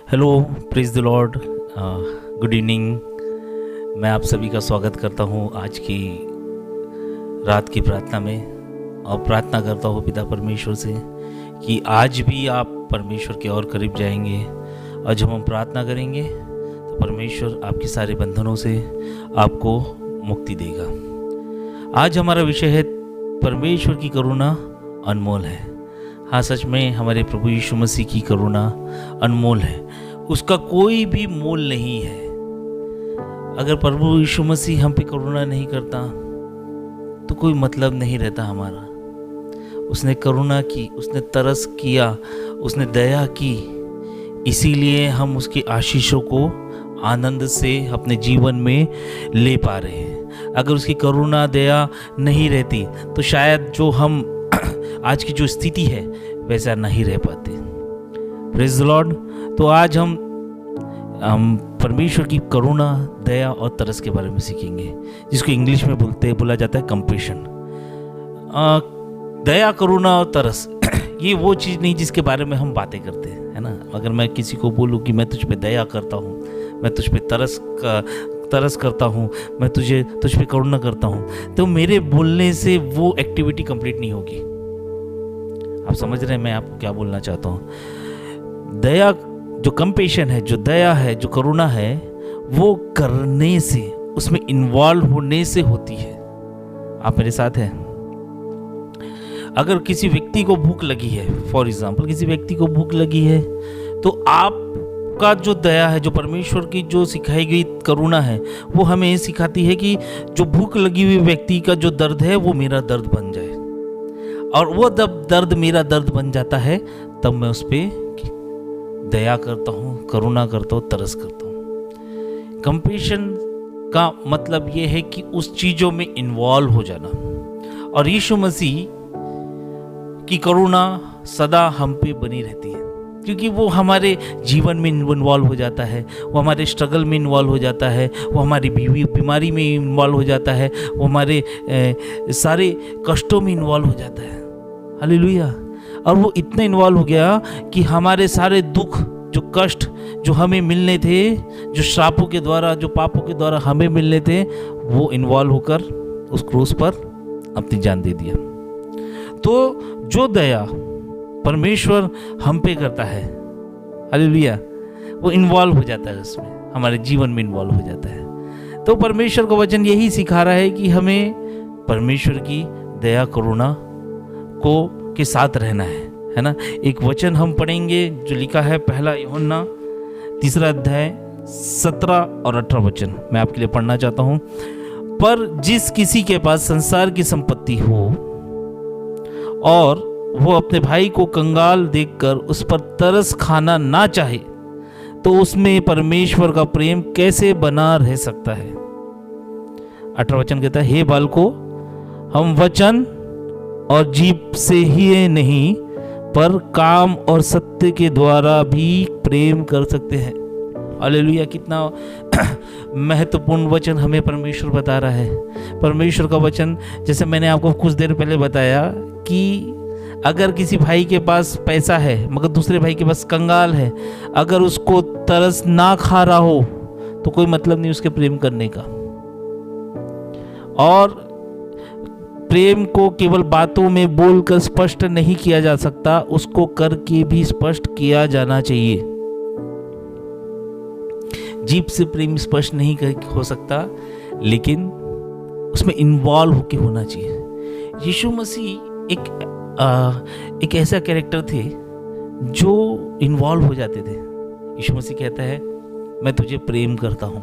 Hello, praise the Lord. Good evening. मैं आप सभी का स्वागत करता हूँ आज की रात की प्रार्थना में, और प्रार्थना करता हूँ पिता परमेश्वर से कि आज भी आप परमेश्वर के और करीब जाएंगे, और जब हम प्रार्थना करेंगे तो परमेश्वर आपके सारे बंधनों से आपको मुक्ति देगा। आज हमारा विषय है परमेश्वर की करुणा अनमोल है। हाँ, सच में हमारे प्रभु यीशु मसीह की करुणा अनमोल है, उसका कोई भी मोल नहीं है। अगर प्रभु यीशु मसीह हम पे करुणा नहीं करता तो कोई मतलब नहीं रहता हमारा। उसने करुणा की, उसने तरस किया, उसने दया की, इसीलिए हम उसकी आशीषों को आनंद से अपने जीवन में ले पा रहे हैं। अगर उसकी करुणा दया नहीं रहती तो शायद जो हम आज की जो स्थिति है वैसा नहीं रह पाते। Praise the Lord. तो आज हम परमेश्वर की करुणा, दया और तरस के बारे में सीखेंगे, जिसको इंग्लिश में बोला जाता है कंपैशन। दया, करुणा और तरस ये वो चीज़ नहीं जिसके बारे में हम बातें करते हैं, है ना। अगर मैं किसी को बोलूँ कि मैं तुझ पे दया करता हूँ, मैं तुझ पे तरस करता हूँ, मैं तुझ पे करुणा करता हूँ, तो मेरे बोलने से वो एक्टिविटी कंप्लीट नहीं होगी। आप समझ रहे हैं मैं आपको क्या बोलना चाहता हूँ। दया, जो कंपैशन है, जो दया है, जो करुणा है, वो करने से, उसमें इन्वॉल्व होने से होती है। आप मेरे साथ हैं। अगर किसी व्यक्ति को भूख लगी है, फॉर एग्जाम्पल किसी व्यक्ति को भूख लगी है, तो आपका जो दया है, जो परमेश्वर की जो सिखाई गई करुणा है, वो हमें ये सिखाती है कि जो भूख लगी हुई व्यक्ति का जो दर्द है वो मेरा दर्द बन जाए, और वो जब दर्द मेरा दर्द बन जाता है तब मैं उस पर दया करता हूँ, करुणा करता हूँ, तरस करता हूँ। कंपैशन का मतलब ये है कि उस चीज़ों में इन्वॉल्व हो जाना। और यीशु मसीह की करुणा सदा हम पे बनी रहती है, क्योंकि वो हमारे जीवन में इन्वॉल्व हो जाता है, वो हमारे स्ट्रगल में इन्वॉल्व हो जाता है, वो हमारी बीमारी में इन्वॉल्व हो जाता है, वो हमारे सारे कष्टों में इन्वॉल्व हो जाता है। हालेलुया। और वो इतना इन्वॉल्व हो गया कि हमारे सारे दुख, जो कष्ट जो हमें मिलने थे, जो श्रापों के द्वारा, जो पापों के द्वारा हमें मिलने थे, वो इन्वॉल्व होकर उस क्रूस पर अपनी जान दे दिया। तो जो दया परमेश्वर हम पे करता है, हालेलुया, वो इन्वॉल्व हो जाता है, उसमें हमारे जीवन में इन्वॉल्व हो जाता है। तो परमेश्वर का वचन यही सिखा रहा है कि हमें परमेश्वर की दया, करुणा के साथ रहना है ना। एक वचन हम पढ़ेंगे जो लिखा है पहला यूहन्ना 3 अध्याय 17 और 18 वचन मैं आपके लिए पढ़ना चाहता हूँ। पर जिस किसी के पास संसार की संपत्ति हो और वो अपने भाई को कंगाल देखकर उस पर तरस खाना ना चाहे, तो उसमें परमेश्वर का प्रेम कैसे बना रह सकता है। 18 वचन कहता है, हे बालको, हम वचन और जीभ से ही नहीं पर काम और सत्य के द्वारा भी प्रेम कर सकते हैं। हालेलुया। कितना महत्वपूर्ण वचन हमें परमेश्वर बता रहा है। परमेश्वर का वचन, जैसे मैंने आपको कुछ देर पहले बताया कि अगर किसी भाई के पास पैसा है मगर दूसरे भाई के पास कंगाल है, अगर उसको तरस ना खा रहा हो तो कोई मतलब नहीं उसके प्रेम करने का। और प्रेम को केवल बातों में बोलकर स्पष्ट नहीं किया जा सकता, उसको करके भी स्पष्ट किया जाना चाहिए। जीभ से प्रेम स्पष्ट नहीं हो सकता, लेकिन उसमें इन्वॉल्व होके होना चाहिए। यीशु मसीह एक ऐसा कैरेक्टर थे जो इन्वॉल्व हो जाते थे। यीशु मसीह कहता है, मैं तुझे प्रेम करता हूँ।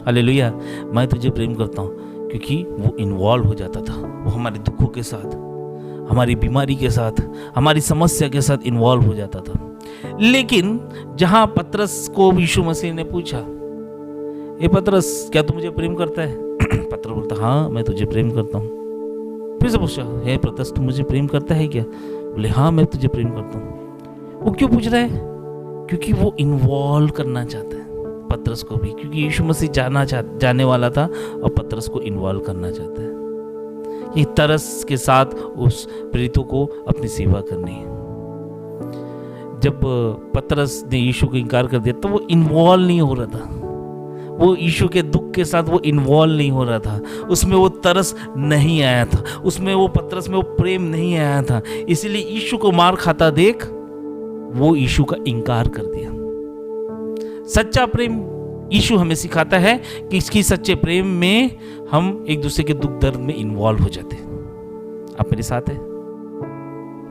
हालेलुया। मैं तुझे प्रेम करता हूँ, क्योंकि वो इन्वॉल्व हो जाता था। वो हमारे दुखों के साथ, हमारी बीमारी के साथ, हमारी समस्या के साथ इन्वॉल्व हो जाता था। लेकिन जहां पतरस को यीशु मसीह ने पूछा, ए पतरस, क्या तू मुझे प्रेम करता है? पतरस बोलता, हाँ मैं तुझे प्रेम करता हूँ। फिर से पूछा, हे पतरस, तू मुझे प्रेम करता है क्या? बोले, हाँ मैं तुझे प्रेम करता हूँ। वो क्यों पूछ रहा है? क्योंकि वो इन्वॉल्व करना चाहता है पतरस को भी, क्योंकि यीशु मसीह जाने वाला था और पतरस को इन्वॉल्व करना चाहता है। ये तरस के साथ उस प्रेरितों को अपनी सेवा करनी है। जब पतरस ने यीशु को इनकार कर दिया तो वो इन्वॉल्व नहीं हो रहा था, वो यीशु के दुख के साथ वो इन्वॉल्व नहीं हो रहा था, उसमें वो तरस नहीं आया था, उसमें वो पतरस में वो प्रेम नहीं आया था। इसीलिए यीशु को मार खाता देख वो यीशु का इनकार कर दिया। सच्चा प्रेम यीशु हमें सिखाता है कि इसकी सच्चे प्रेम में हम एक दूसरे के दुख दर्द में इन्वॉल्व हो जाते हैं। आप मेरे साथ हैं?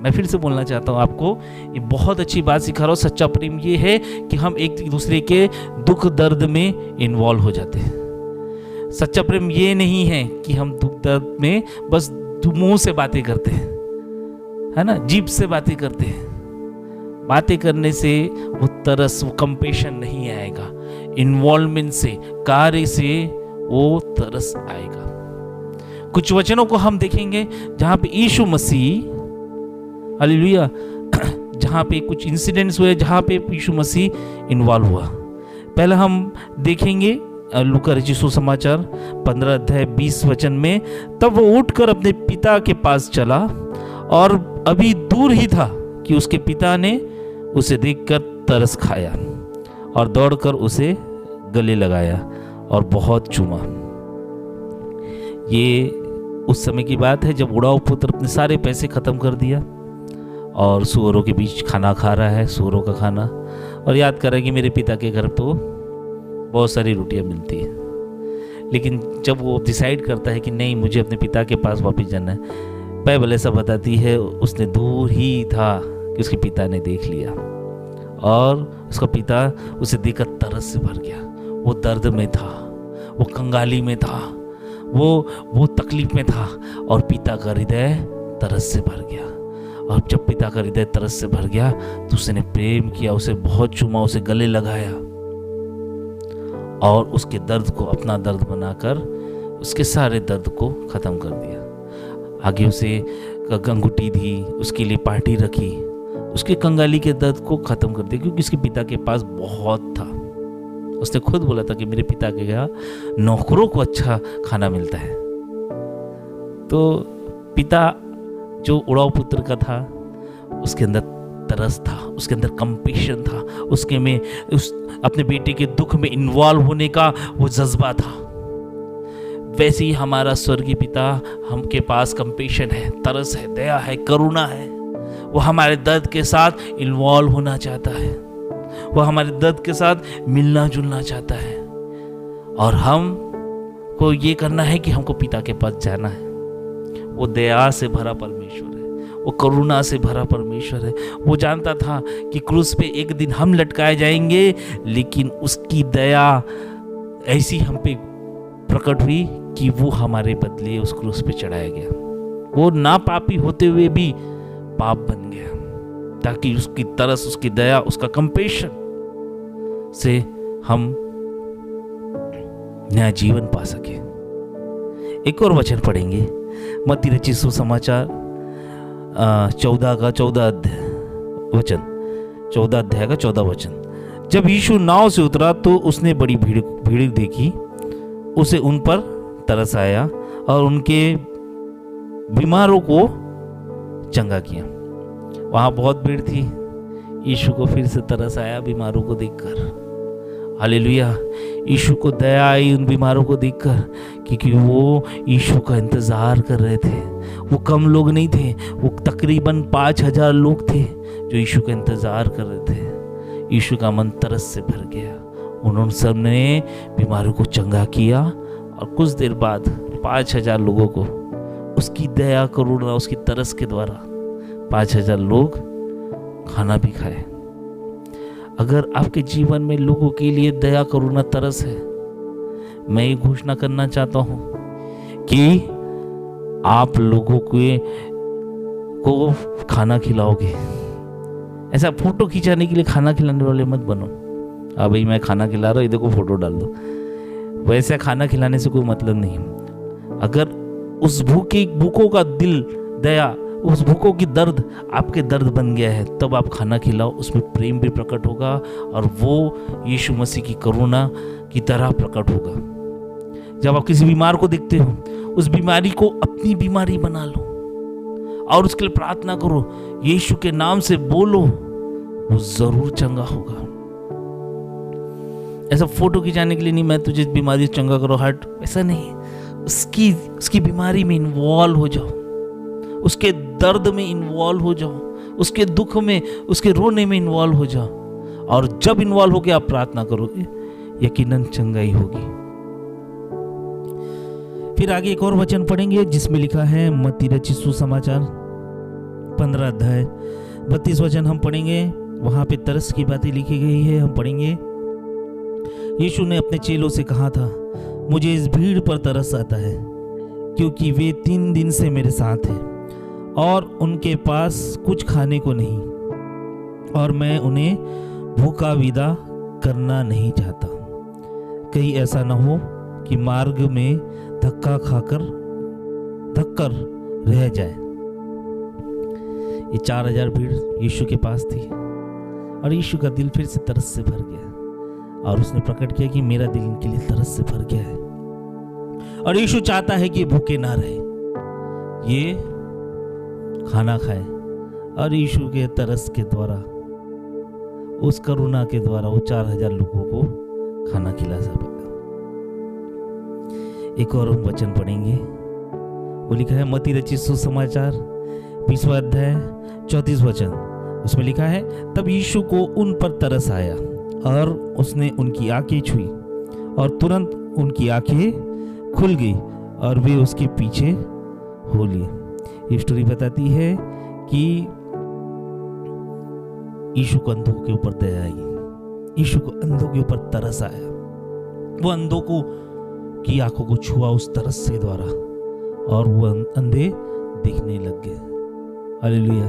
मैं फिर से बोलना चाहता हूँ आपको, ये बहुत अच्छी बात सिखा रहा हूँ। सच्चा प्रेम ये है कि हम एक दूसरे के दुख दर्द में इन्वॉल्व हो जाते हैं। सच्चा प्रेम ये नहीं है कि हम दुख दर्द में बस मुंह से बातें करते हैं, है ना, जीभ से बातें करते हैं। बातें करने से वो तरस, वो कंपेशन नहीं आएगा। इन्वॉल्वमेंट से, कार्य से वो तरस आएगा। कुछ वचनों को हम देखेंगे जहां पे यीशु मसीह, हालेलुया, जहां पे कुछ इंसिडेंट्स हुए जहां पे यीशु मसीह इन्वॉल्व हुआ। पहले हम देखेंगे लूका रचित सुसमाचार 15 अध्याय 20 वचन में, तब वो उठकर अपने पिता के पास चला और अभी दूर ही था कि उसके पिता ने उसे देखकर तरस खाया और दौड़कर उसे गले लगाया और बहुत चूमा। ये उस समय की बात है जब उड़ाऊ पुत्र अपने सारे पैसे खत्म कर दिया और सूअरों के बीच खाना खा रहा है, सूअरों का खाना, और याद कर रहा है कि मेरे पिता के घर तो बहुत सारी रोटियां मिलती है। लेकिन जब वो डिसाइड करता है कि नहीं, मुझे अपने पिता के पास वापस जाना है, बाइबल ऐसा बताती है उसने दूर ही था कि उसके पिता ने देख लिया और उसका पिता उसे देखकर तरस से भर गया। वो दर्द में था, वो कंगाली में था, वो तकलीफ में था और पिता का हृदय तरस से भर गया। और जब पिता का हृदय तरस से भर गया तो उसने प्रेम किया, उसे बहुत चूमा, उसे गले लगाया और उसके दर्द को अपना दर्द बनाकर उसके सारे दर्द को खत्म कर दिया। आगे उसे अंगूठी दी, उसके लिए पार्टी रखी, उसके कंगाली के दर्द को खत्म कर दिया क्योंकि उसके पिता के पास बहुत था। उसने खुद बोला था कि मेरे पिता के यहाँ नौकरों को अच्छा खाना मिलता है। तो पिता जो उड़ाऊ पुत्र का था उसके अंदर तरस था, उसके अंदर कंपेशन था, उसके में उस अपने बेटे के दुख में इन्वॉल्व होने का वो जज्बा था। वैसे ही हमारा स्वर्गीय पिता हमके पास कंपेशन है, तरस है, दया है, करुणा है। वो हमारे दर्द के साथ इन्वॉल्व होना चाहता है, वो हमारे दर्द के साथ मिलना जुलना चाहता है और हम को ये करना है कि हमको पिता के पास जाना है। वो दया से भरा परमेश्वर है, वो करुणा से भरा परमेश्वर है। वो जानता था कि क्रूस पे एक दिन हम लटकाए जाएंगे, लेकिन उसकी दया ऐसी हम पे प्रकट हुई कि वो हमारे बदले उस क्रूस पे चढ़ाया गया। वो ना पापी होते हुए भी पाप बन गया ताकि उसकी तरस, उसकी दया, उसका कंपेशन से हम नया जीवन पा सके। एक और वचन पढ़ेंगे, मत्ती रचित सुसमाचार 14 का 14 अध्याय का 14 वचन। जब यीशु नाव से उतरा तो उसने बड़ी भीड़ देखी, उसे उन पर तरस आया और उनके बीमारों को चंगा किया। वहाँ बहुत भीड़ थी, यीशु को फिर से तरस आया बीमारों को देखकर। हालेलुया, यीशु को दया आई उन बीमारों को देखकर, क्योंकि वो यीशु का इंतज़ार कर रहे थे। वो कम लोग नहीं थे, वो तकरीबन 5000 लोग थे जो यीशु का इंतज़ार कर रहे थे। यीशु का मन तरस से भर गया, उन्होंने सबने बीमारों को चंगा किया और कुछ देर बाद 5000 लोगों को उसकी दया, करुणा, उसकी तरस के द्वारा 5000 लोग खाना भी खाए। अगर आपके जीवन में लोगों के लिए दया, करुणा, तरस है, मैं ये घोषणा करना चाहता हूं कि आप लोगों को खाना खिलाओगे। ऐसा फोटो खिंचाने के लिए खाना खिलाने वाले मत बनो। भाई मैं खाना खिला रहा हूँ, ये देखो फोटो डाल दो। वैसे खाना खिलाने से कोई मतलब नहीं। अगर उस भूखों का दिल, दया, उस भूखों की दर्द आपके दर्द बन गया है, तब आप खाना खिलाओ, उसमें प्रेम भी प्रकट होगा और वो यीशु मसीह की करुणा की तरह प्रकट होगा। जब आप किसी बीमार को देखते हो, उस बीमारी को अपनी बीमारी बना लो और उसके लिए प्रार्थना करो, यीशु के नाम से बोलो, वो जरूर चंगा होगा। ऐसा फोटो खिंचाने के लिए नहीं, मैं तुझे बीमारी चंगा करो हट, ऐसा नहीं। उसकी बीमारी में इन्वॉल्व हो जाओ, उसके दर्द में इन्वॉल्व हो जाओ, उसके दुख में, उसके रोने में इन्वॉल्व हो जाओ, और जब इन्वॉल्व होके आप प्रार्थना करोगे यकीनन चंगाई होगी। फिर आगे एक और वचन पढ़ेंगे जिसमें लिखा है मत्ती रचित सुसमाचार 15 अध्याय 32 वचन हम पढ़ेंगे। वहां पे तरस की बातें लिखी गई है, हम पढ़ेंगे। यीशु ने अपने चेलों से कहा था, मुझे इस भीड़ पर तरस आता है क्योंकि वे 3 दिन से मेरे साथ हैं और उनके पास कुछ खाने को नहीं, और मैं उन्हें भूखा विदा करना नहीं चाहता। कहीं ऐसा न हो कि मार्ग में धक्का खाकर थककर रह जाए। ये 4000 भीड़ यीशु के पास थी और यीशु का दिल फिर से तरस से भर गया और उसने प्रकट किया कि मेरा दिल इनके लिए तरस से भर गया है और यीशु चाहता है कि ये भूखे ना रहे, ये खाना खाए। और यीशु के तरस के द्वारा, उस करुणा के द्वारा वो 4000 लोगों को खाना खिला सका। एक और वचन पढ़ेंगे, वो लिखा है मत्ती रचित सुसमाचार 20वां अध्याय 34 वचन। उसमें लिखा है, तब यीशु को उन पर तरस आया और उसने उनकी आंखें छुई और तुरंत उनकी आंखें खुल गई और वे उसके पीछे हो लिए। ये स्टोरी बताती है कि यीशु को अंधों के ऊपर दया आई, यीशु को अंधों के ऊपर तरस आया। वो अंधों को की आंखों को छुआ उस तरस से द्वारा और वो अंधे दिखने लग गए। हालेलुया।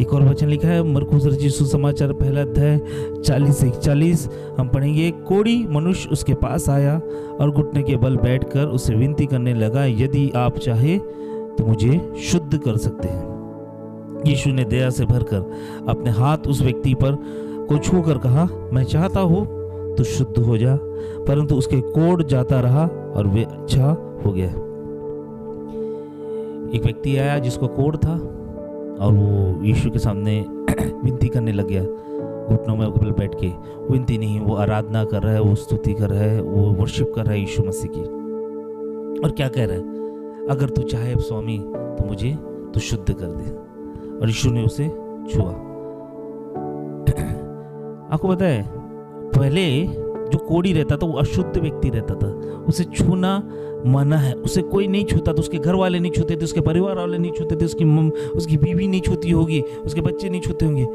एक और वचन लिखा है मरकुस रचित सुसमाचार 1 अध्याय 40 से 41 हम पढ़ेंगे। कोढ़ी मनुष्य उसके पास आया और घुटने के बल बैठकर उसे विनती करने लगा, यदि आप चाहे तो मुझे शुद्ध कर सकते हैं। यीशु ने दया से भरकर अपने हाथ उस व्यक्ति पर को छूकर कहा, मैं चाहता हूँ तो शुद्ध हो जा। परंतु उसके कोढ़ जाता रहा और वे अच्छा हो गया। एक व्यक्ति आया जिसको कोढ़ था और वो यीशु के सामने विनती करने लग गया, घुटनों में बल बैठ के। विनती नहीं, वो आराधना कर रहा है, वो स्तुति कर रहा है, वो वर्शिप कर रहा है यीशु मसीह की। और क्या कह रहा है, अगर तू चाहे स्वामी तो मुझे तो शुद्ध कर दे। और यीशु ने उसे छुआ। आपको पता है पहले जो कोढ़ी रहता था वो अशुद्ध व्यक्ति रहता था, उसे छूना मना है, उसे कोई नहीं छूता था, उसके घर वाले नहीं छूते थे, उसके परिवार वाले नहीं छूते थे, उसकी बीवी नहीं छूती होगी, उसके बच्चे नहीं छूते होंगे।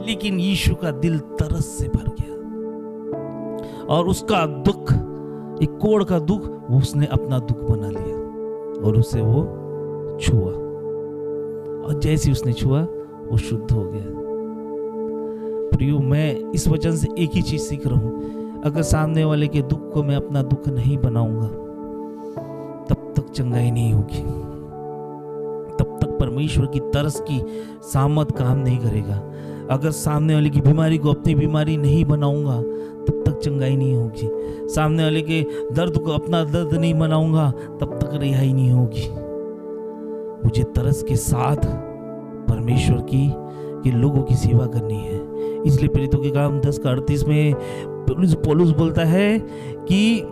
लेकिन यीशु का दिल तरस से भर गया और उसका दुख, एक कोढ़ का दुख, वो उसने अपना दुख बना लिया और उसे वो छुआ और जैसे उसने छुआ वो शुद्ध हो गया। प्रियो, मैं इस वचन से एक ही चीज सीख रहा हूं, अगर सामने वाले के दुख को मैं अपना दुख नहीं बनाऊंगा तब तक चंगाई नहीं होगी, तब तक परमेश्वर की तरस की सामत काम नहीं करेगा। अगर सामने वाले की बीमारी को अपनी बीमारी नहीं बनाऊंगा तब तक चंगाई नहीं होगी। सामने वाले के दर्द को अपना दर्द नहीं बनाऊंगा तब तक रिहाई नहीं होगी। मुझे तरस के साथ परमेश्वर की लोगों की सेवा करनी है। इसलिए प्रेरितों के काम 10:38 में पौलुस बोलता है कि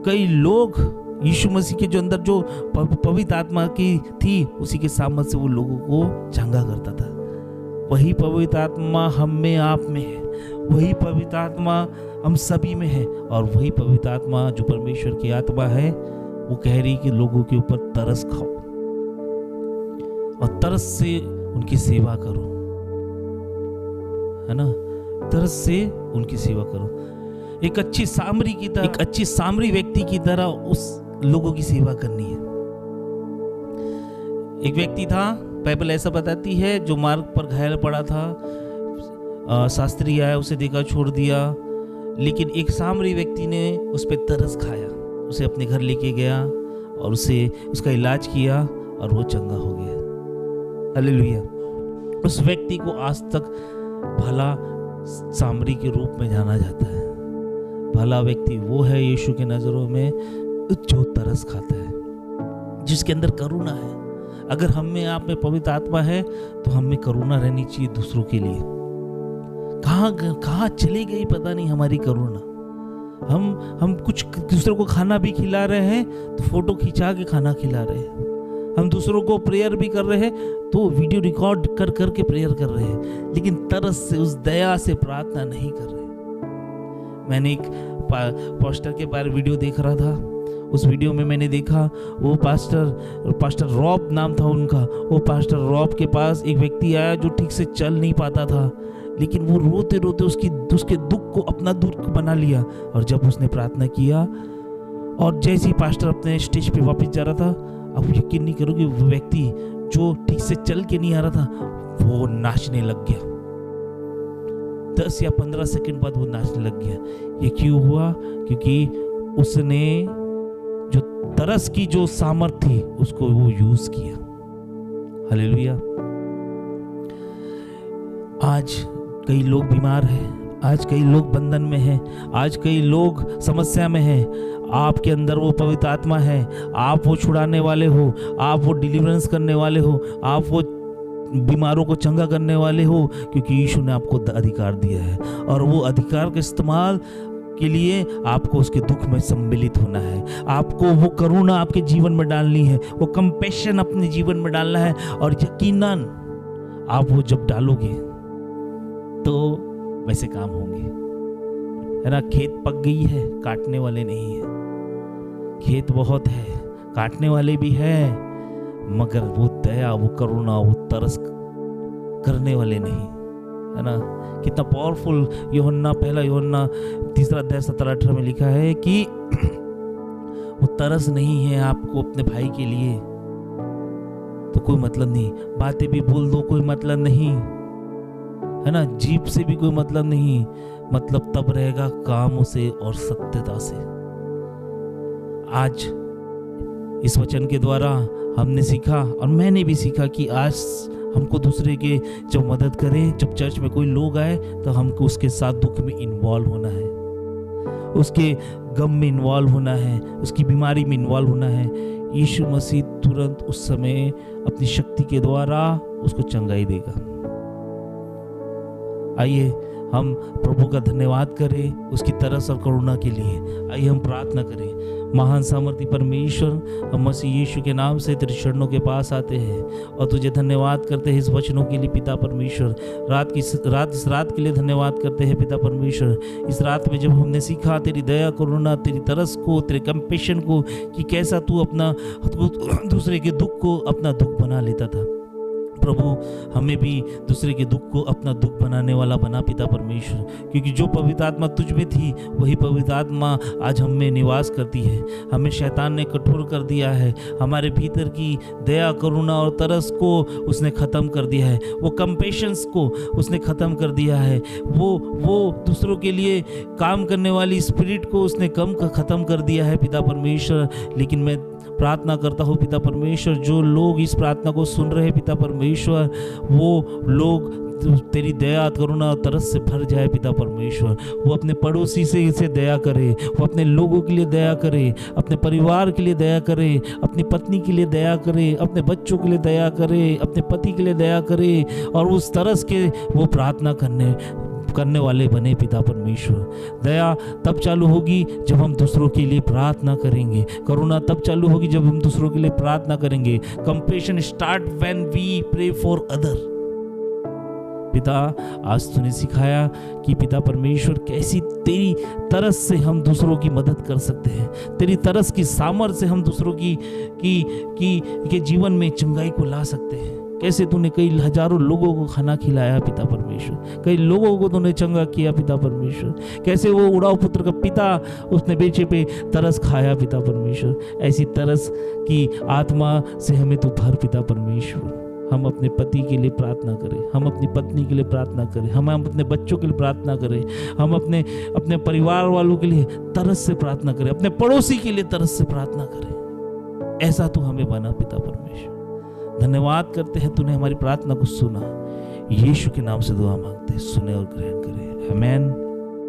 कई लोग यीशु मसीह के जो अंदर जो पवित्र आत्मा की थी उसी के सामर्थ से वो लोगों को चंगा करता था। वही पवित्र आत्मा हम में, आप में है, वही पवित्र आत्मा हम सभी में है और वही पवित्र आत्मा जो परमेश्वर की आत्मा है वो कह रही कि लोगों के ऊपर तरस खाओ और तरस से उनकी सेवा करो, है ना, तरस से उनकी सेवा करो। एक अच्छी सामरी की तरह, एक अच्छी सामरी व्यक्ति की तरह उस लोगों की सेवा करनी है। एक व्यक्ति था, बाइबल ऐसा बताती है, जो मार्ग पर घायल पड़ा था। शास्त्री आया, उसे देखा, छोड़ दिया, लेकिन एक सामरी व्यक्ति ने उस पर तरस खाया, उसे अपने घर लेके गया और उसे उसका इलाज किया और वो चंगा हो गया। हालेलुया। उस व्यक्ति को आज तक भला सामरी के रूप में जाना जाता है। भला व्यक्ति वो है यीशु के नजरों में जो तरस खाता है, जिसके अंदर करुणा है। अगर हम में, आप में पवित्र आत्मा है तो हम में करुणा रहनी चाहिए दूसरों के लिए। कहाँ चली गई पता नहीं हमारी करुणा। हम कुछ दूसरों को खाना भी खिला रहे हैं तो फोटो खिंचा के खाना खिला रहे हैं। हम दूसरों को प्रेयर भी कर रहे हैं तो वीडियो रिकॉर्ड कर करके प्रेयर कर रहे हैं, लेकिन तरस से, उस दया से प्रार्थना नहीं कर रहे। मैंने एक पास्टर के बारे वीडियो देख रहा था। उस वीडियो में मैंने देखा वो पास्टर रॉब नाम था उनका। वो पास्टर रॉब के पास एक व्यक्ति आया जो ठीक से चल नहीं पाता था, लेकिन वो रोते रोते उसके दुख को अपना दुख बना लिया। और जब उसने प्रार्थना किया और जैसे ही पास्टर अपने स्टेज पे वापस जा रहा था, अब यकीन नहीं करोगे वो व्यक्ति जो ठीक से चल के नहीं आ रहा था वो नाचने लग गया। 10 या 15 सेकंड बाद वो नाचने लग गया। ये क्यों हुआ? क्योंकि उसने जो तरस की जो सामर्थ्य थी उसको वो यूज किया। हालेलुया। आज कई लोग बीमार हैं, आज कई लोग बंधन में हैं, आज कई लोग समस्या में हैं। आपके अंदर वो पवित्र आत्मा है, आप वो छुड़ाने वाले हो, आप वो डिलीवरेंस करने वाले हो, आप वो बीमारों को चंगा करने वाले हो, क्योंकि यीशु ने आपको अधिकार दिया है। और वो अधिकार का इस्तेमाल के लिए आपको उसके दुख में सम्मिलित होना है, आपको वो करुणा आपके जीवन में डालनी है, वो कंपैशन अपने जीवन में डालना है। और यकीनन आप वो जब डालोगे तो वैसे काम होंगे, है ना। खेत पक गई है, काटने वाले नहीं है। खेत बहुत है, काटने वाले भी है, मगर वो दया, वो करुणा, वो तरस करने वाले नहीं, है ना। कितना पावरफुल पहला यूहन्ना 3 अध्याय 17-18 में लिखा है कि वो तरस नहीं है आपको अपने भाई के लिए तो कोई मतलब नहीं, बातें भी बोल दो कोई मतलब नहीं, है ना, जीभ से भी कोई मतलब नहीं, मतलब तब रहेगा कामों से और सत्यता से। आज इस वचन के द्वारा हमने सीखा और मैंने भी सीखा कि आज हमको दूसरे के जब मदद करें, जब चर्च में कोई लोग आए तो हमको उसके साथ दुख में इन्वॉल्व होना है, उसके गम में इन्वॉल्व होना है, उसकी बीमारी में इन्वॉल्व होना है। यीशु मसीह तुरंत उस समय अपनी शक्ति के द्वारा उसको चंगाई देगा। आइए हम प्रभु का धन्यवाद करें उसकी तरस और करुणा के लिए। आइए हम प्रार्थना करें। महान सामर्थी परमेश्वर, हम मसीह यीशु के नाम से तेरे चरणों के पास आते हैं और तुझे धन्यवाद करते हैं इस वचनों के लिए पिता परमेश्वर। इस रात के लिए धन्यवाद करते हैं पिता परमेश्वर। इस रात में जब हमने सीखा तेरी दया करुणा, तेरी तरस को, तेरे कंपैशन को, कि कैसा तू अपना दूसरे के दुख को अपना दुख बना लेता था। प्रभु हमें भी दूसरे के दुख को अपना दुख बनाने वाला बना पिता परमेश्वर, क्योंकि जो पवित्र आत्मा तुझ में थी वही पवित्र आत्मा आज हम में निवास करती है। हमें शैतान ने कठोर कर दिया है, हमारे भीतर की दया करुणा और तरस को उसने ख़त्म कर दिया है, वो कंपैशंस को उसने ख़त्म कर दिया है, वो दूसरों के लिए काम करने वाली स्पिरिट को उसने ख़त्म कर दिया है पिता परमेश्वर। लेकिन मैं प्रार्थना करता हूँ पिता परमेश्वर, जो लोग इस प्रार्थना को सुन रहे हैं पिता परमेश्वर, वो लोग तेरी दया करुणा और तरस से भर जाए पिता परमेश्वर। वो अपने पड़ोसी से इसे दया करे, वो अपने लोगों के लिए दया करे, अपने परिवार के लिए दया करे, अपनी पत्नी के लिए दया करे, अपने बच्चों के लिए दया करे, अपने पति के लिए दया करे, और उस तरस के वो प्रार्थना करने वाले बने पिता परमेश्वर। दया तब चालू होगी जब हम दूसरों के लिए प्रार्थना करेंगे, करुणा तब चालू होगी जब हम दूसरों के लिए प्रार्थना करेंगे। Compassion start when we pray for other. पिता, आज तूने सिखाया कि पिता परमेश्वर कैसी तेरी तरस से हम दूसरों की मदद कर सकते हैं, तेरी तरस की सामर्थ्य से हम दूसरों के जीवन में चंगाई को ला सकते हैं। कैसे तूने कई हजारों लोगों को खाना खिलाया पिता परमेश्वर, कई लोगों को तूने चंगा किया पिता परमेश्वर। कैसे वो उड़ाऊ पुत्र का पिता उसने बेचे पे तरस खाया पिता परमेश्वर। ऐसी तरस की आत्मा से हमें तू भर पिता परमेश्वर। हम अपने पति के लिए प्रार्थना करें, हम अपनी पत्नी के लिए प्रार्थना करें, हम अपने बच्चों के लिए प्रार्थना करें, हम अपने परिवार वालों के लिए तरस से प्रार्थना करें, अपने पड़ोसी के लिए तरस से प्रार्थना करें। ऐसा तू हमें बना पिता परमेश्वर। धन्यवाद करते हैं तूने हमारी प्रार्थना को सुना। यीशु के नाम से दुआ मांगते हैं, सुने और ग्रहण करें। आमीन।